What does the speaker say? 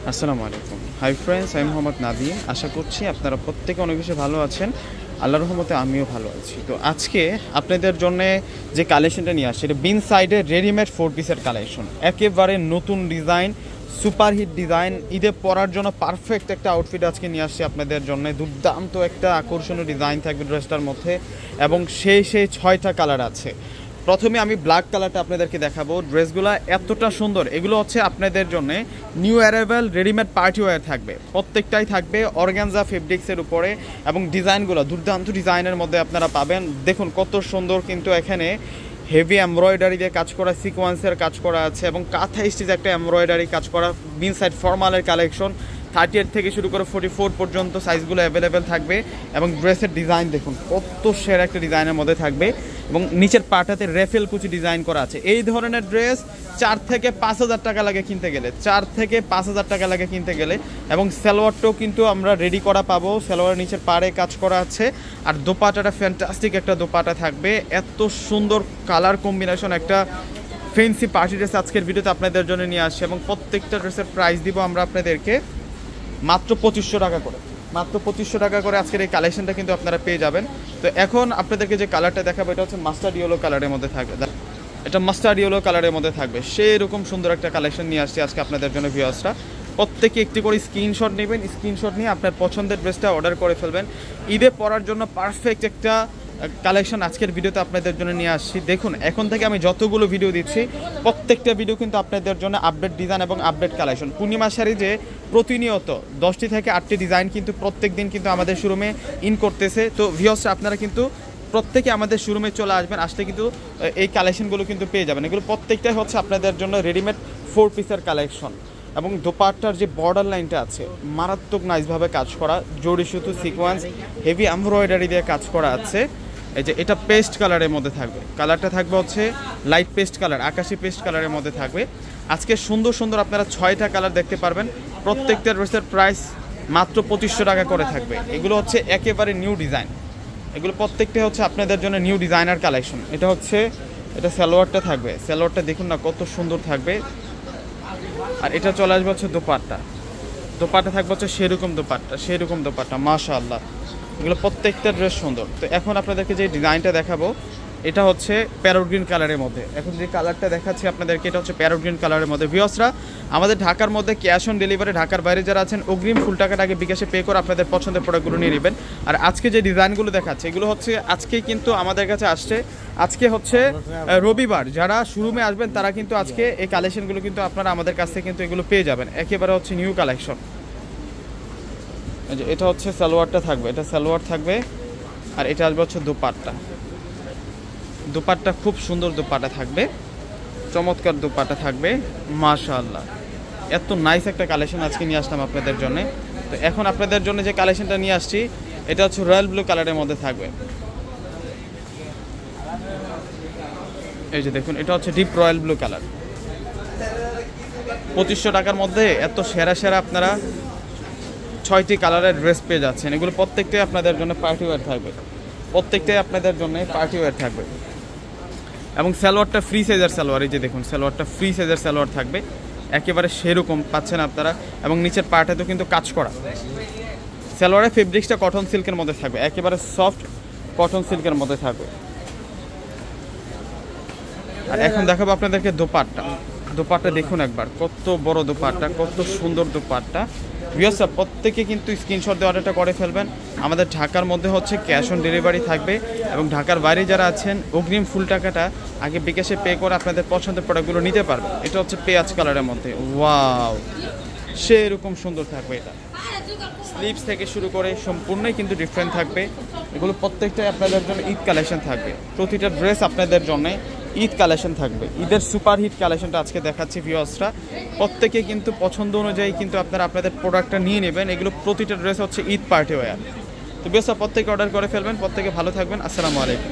আসসালামু আলাইকুম। Hi friends, আমি মোহাম্মদ নাদিম। আশা করছি আপনারা প্রত্যেকে অনেক বেশি ভালো আছেন। আল্লাহর রহমতে আমিও ভালো আছি। তো আজকে আপনাদের জন্য যে কালেকশনটা নিয়ে আসছি, এটা বিন সাইডের রেডিমেড 4 পিসের কালেকশন। একেবারে নতুন ডিজাইন, সুপারহিট ডিজাইন, ঈদে পরার জন্য পারফেক্ট একটা আউটফিট আজকে নিয়ে আসছি আপনাদের জন্য। দুর্দান্ত একটা আকর্ষণীয় ডিজাইন থাকবে ড্রেসটার মধ্যে, এবং সেই 6টা কালার আছে। প্রথমে আমি ব্ল্যাক কালারটা আপনাদেরকে দেখাবো। ড্রেসগুলো এতটা সুন্দর, এগুলো হচ্ছে আপনাদের জন্য new arrival readymade party wear থাকবে। প্রত্যেকটাই থাকবে অর্গানজা ফেব্রিক্সের উপরে, এবং ডিজাইনগুলো দুর্দান্ত ডিজাইনের মধ্যে আপনারা পাবেন। দেখুন কত সুন্দর, কিন্তু এখানে হেভি এমব্রয়ডারি দিয়ে কাজ করা, সিকোয়েন্সের কাজ করা আছে, এবং কাঁথা স্টিচ একটা এমব্রয়ডারি কাজ করা। বিন সাইড ফর্মালের কালেকশন 38 থেকে শুরু করে 44 পর্যন্ত সাইজগুলো অ্যাভেলেবেল থাকবে। এবং ড্রেসের ডিজাইন দেখুন কত সেরা একটা ডিজাইনের মধ্যে থাকবে, এবং নিচের পাটাতে রেফেল কুচি ডিজাইন করা আছে। এই ধরনের ড্রেস 4 থেকে 5,000 টাকা লাগে কিনতে গেলে, 4 থেকে 5,000 টাকা লাগে কিনতে গেলে। এবং সালোয়ারটাও কিন্তু আমরা রেডি করা পাবো, সালোয়ারের নিচের পাড়ে কাজ করা আছে। আর দোপাটাটা ফ্যান্টাস্টিক একটা দোপাটা থাকবে, এত সুন্দর কালার কম্বিনেশন একটা ফ্যান্সি পার্টি ড্রেস আজকের ভিডিওতে আপনাদের জন্য নিয়ে আসছে। এবং প্রত্যেকটা ড্রেসের প্রাইস দিব আমরা আপনাদেরকে মাত্র 2500 টাকা করে। মাত্র 2500 টাকা করে আজকের এই কালেকশনটা কিন্তু আপনারা পেয়ে যাবেন। তো এখন আপনাদেরকে যে কালারটা দেখাবো, এটা হচ্ছে মাস্টার্ড ইয়েলো কালারের মধ্যে থাকবে। এটা মাস্টার্ড ইয়েলো কালারের মধ্যে থাকবে, সেই রকম সুন্দর একটা কালেকশন নিয়ে আসছি আজকে আপনাদের জন্য ভিউয়ার্সরা। প্রত্যেকে একটি করে স্ক্রিনশট নেবেন, স্ক্রিনশট নিয়ে আপনার পছন্দের ড্রেসটা অর্ডার করে ফেলবেন। ঈদে পরার জন্য পারফেক্ট একটা কালেকশন আজকের ভিডিওতে আপনাদের জন্য নিয়ে আসছি। দেখুন এখন থেকে আমি যতগুলো ভিডিও দিচ্ছি, প্রত্যেকটা ভিডিও কিন্তু আপনাদের জন্য আপডেট ডিজাইন এবং আপডেট কালেকশন। পূর্ণিমা শাড়ি যে প্রতিনিয়ত 10টি থেকে 8টি ডিজাইন কিন্তু প্রত্যেক দিন কিন্তু আমাদের শোরুমে ইন করতেছে। তো ভিউয়ার্স আপনারা কিন্তু প্রত্যেকে আমাদের শোরুমে চলে আসবেন, আসলে কিন্তু এই কালেকশনগুলো কিন্তু পেয়ে যাবেন। এগুলো প্রত্যেকটাই হচ্ছে আপনাদের জন্য রেডিমেড 4 পিসের কালেকশন। এবং দোপাট্টার যে বর্ডার লাইনটা আছে মারাত্মক নাইসভাবে কাজ করা, জড়ি সুতো সিকোয়েন্স হেভি এমব্রয়ডারি দিয়ে কাজ করা আছে। এই যে এটা পেস্ট কালারের মধ্যে থাকবে, কালারটা থাকবে হচ্ছে লাইট পেস্ট কালার, আকাশি পেস্ট কালারের মধ্যে থাকবে। আজকে সুন্দর সুন্দর আপনারা 6টা কালার দেখতে পারবেন। প্রত্যেকটা ড্রেসের প্রাইস মাত্র 2500 টাকা করে থাকবে। এগুলো হচ্ছে একেবারে নিউ ডিজাইন, এগুলো প্রত্যেকটা হচ্ছে আপনাদের জন্য নিউ ডিজাইনার কালেকশন। এটা সালোয়ারটা থাকবে, সালোয়ারটা দেখুন না কত সুন্দর থাকবে। আর এটা চলে আসবে হচ্ছে দোপাট্টা থাকবে হচ্ছে সেরকম দোপাট্টা মাশাআল্লাহ। এগুলো প্রত্যেকটা ড্রেস সুন্দর। তো এখন আপনাদেরকে যে ডিজাইনটা দেখাবো, এটা হচ্ছে প্যারট গ্রিন কালারের মধ্যে। এখন যে কালারটা দেখাচ্ছি আপনাদেরকে, এটা হচ্ছে প্যারট গ্রিন কালারের মধ্যে। ভিউয়ার্সরা আমাদের ঢাকার মধ্যে ক্যাশ অন ডেলিভারি, ঢাকার বাইরে যারা আছেন অগ্রিম ফুল টাকাটা আগে বিকাশে পে করে আপনাদের পছন্দের প্রোডাক্টগুলো নিয়ে নেবেন। আর আজকে যে ডিজাইনগুলো দেখাচ্ছে এগুলো হচ্ছে আজকেই কিন্তু আমাদের কাছে আসছে। আজকে হচ্ছে রবিবার, যারা শোরুমে আসবেন তারা কিন্তু আজকে এই কালেকশনগুলো কিন্তু আপনারা আমাদের কাছ থেকে কিন্তু এগুলো পেয়ে যাবেন। একেবারে হচ্ছে নিউ কালেকশন। এটা হচ্ছে সালোয়ারটা থাকবে, এটা সালোয়ার থাকবে। আর এটা আসবে হচ্ছে দোপাট্টা খুব সুন্দর দোপাট্টা থাকবে, চমৎকার দোপাট্টা থাকবে মাশাআল্লাহ। এত নাইস একটা কালেকশন আজকে নিয়ে আসলাম আপনাদের জন্য। তো এখন আপনাদের জন্য যে কালেকশনটা নিয়ে আসছি, এটা হচ্ছে রয়্যাল ব্লু কালারের মধ্যে থাকবে। এই যে দেখুন, এটা হচ্ছে ডিপ রয়্যাল ব্লু কালার। 2500 টাকার মধ্যে এত সেরা আপনারা 6টি কালারের ড্রেস পেয়ে যাচ্ছেন। এগুলো প্রত্যেকটাই আপনাদের জন্য পার্টি ওয়্যার থাকবে, এবং সালোয়ারটা ফ্রি সাইজের সালোয়ার। এই যে দেখুন সালোয়ারটা ফ্রি সাইজের সালোয়ার থাকবে, একেবারে সেরকম পাচ্ছেন আপনারা। এবং নিচের পার্টেও কিন্তু কাজ করা। সালোয়ারের ফেব্রিক্সটা কটন সিল্কের মধ্যে থাকবে, একেবারে সফট কটন সিল্কের মধ্যে থাকবে। আর এখন দেখাবো আপনাদেরকে দোপাট্টা দেখুন একবার, কত বড় দোপাট্টা, কত সুন্দর দোপাট্টা। ভিউয়ার্স প্রত্যেকে কিন্তু স্ক্রিনশট দিয়ে অর্ডারটা করে ফেলবেন। আমাদের ঢাকার মধ্যে হচ্ছে ক্যাশ অন ডেলিভারি থাকবে, এবং ঢাকার বাইরে যারা আছেন অগ্রিম ফুল টাকাটা আগে বিকাশে পে করে আপনাদের পছন্দের প্রোডাক্টগুলো নিতে পারবেন। এটা হচ্ছে পেঁয়াজ কালারের মধ্যে, ওয়াও সেরকম সুন্দর থাকবে। এটা স্লিভস থেকে শুরু করে সম্পূর্ণই কিন্তু ডিফারেন্ট থাকবে। এগুলো প্রত্যেকটাই আপনাদের জন্য ঈদ কালেকশন থাকবে। প্রতিটা ড্রেস আপনাদের জন্য ঈদ কালেকশন থাকবে। ঈদের সুপারহিট কালেকশনটা আজকে দেখাচ্ছি ভিউয়ার্সরা। প্রত্যেকে কিন্তু পছন্দ অনুযায়ী কিন্তু আপনারা আপনাদের প্রোডাক্টটা নিয়ে নেবেন। এগুলো প্রতিটা ড্রেস হচ্ছে ঈদ পার্টি ওয়্যার। তো ভিউয়ার্সরা প্রত্যেকে অর্ডার করে ফেলবেন। প্রত্যেকে ভালো থাকবেন। আসসালামু আলাইকুম।